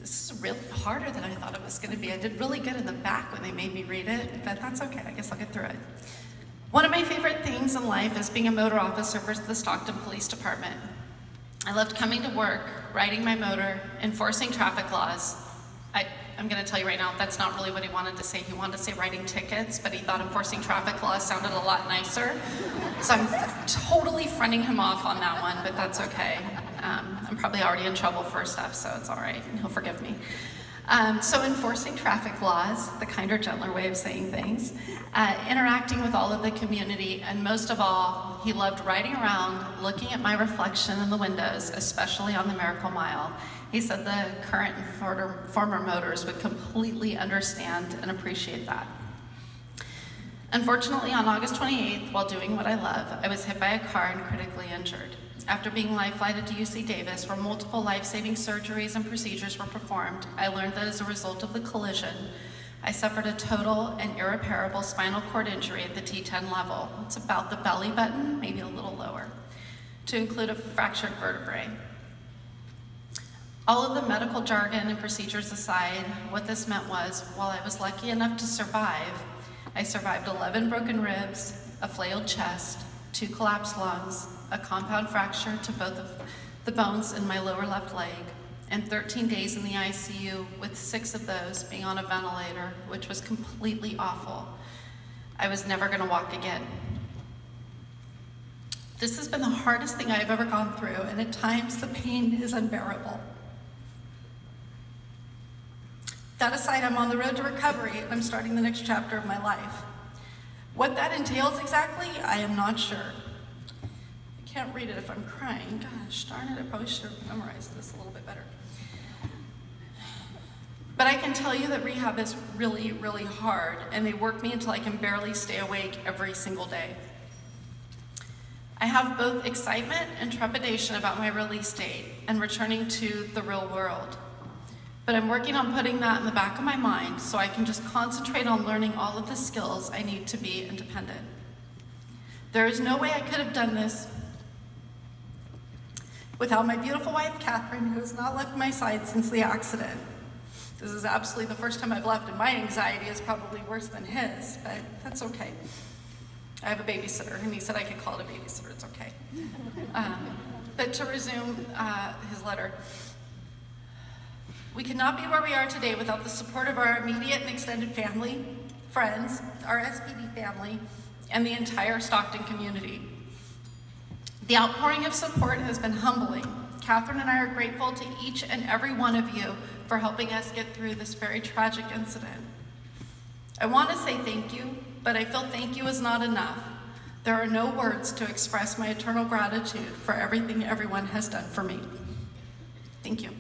This is really harder than I thought it was going to be. I did really good in the back when they made me read it, but that's okay. I guess I'll get through it. One of my favorite things in life is being a motor officer for the Stockton Police Department. I loved coming to work, riding my motor, enforcing traffic laws. I'm going to tell you right now, that's not really what he wanted to say. He wanted to say writing tickets, but he thought enforcing traffic laws sounded a lot nicer. So I'm totally fronting him off on that one, but that's okay. I'm probably already in trouble for stuff, so it's all right. He'll forgive me. So enforcing traffic laws, the kinder, gentler way of saying things, interacting with all of the community, and most of all, he loved riding around, looking at my reflection in the windows, especially on the Miracle Mile. He said the current and former motors would completely understand and appreciate that. Unfortunately, on August 28th, while doing what I love, I was hit by a car and critically injured. After being life-flighted to UC Davis, where multiple life-saving surgeries and procedures were performed, I learned that as a result of the collision, I suffered a total and irreparable spinal cord injury at the T10 level. It's about the belly button, maybe a little lower, to include a fractured vertebrae. All of the medical jargon and procedures aside, what this meant was, while I was lucky enough to survive, I survived 11 broken ribs, a flailed chest, 2 collapsed lungs, a compound fracture to both of the bones in my lower left leg, and 13 days in the ICU, with 6 of those being on a ventilator, which was completely awful. I was never going to walk again. This has been the hardest thing I've ever gone through, and at times the pain is unbearable. That aside, I'm on the road to recovery, and I'm starting the next chapter of my life. What that entails exactly, I am not sure. I can't read it if I'm crying. Gosh, darn it, I probably should have memorized this a little bit better. But I can tell you that rehab is really, really hard, and they work me until I can barely stay awake every single day. I have both excitement and trepidation about my release date and returning to the real world. But I'm working on putting that in the back of my mind so I can just concentrate on learning all of the skills I need to be independent. There is no way I could have done this without my beautiful wife, Kathryn, who has not left my side since the accident. This is absolutely the first time I've left, and my anxiety is probably worse than his, but that's okay. I have a babysitter, and he said I could call it a babysitter, it's okay. But to resume his letter, we could not be where we are today without the support of our immediate and extended family, friends, our SPD family, and the entire Stockton community. The outpouring of support has been humbling. Kathryn and I are grateful to each and every one of you for helping us get through this very tragic incident. I want to say thank you, but I feel thank you is not enough. There are no words to express my eternal gratitude for everything everyone has done for me. Thank you.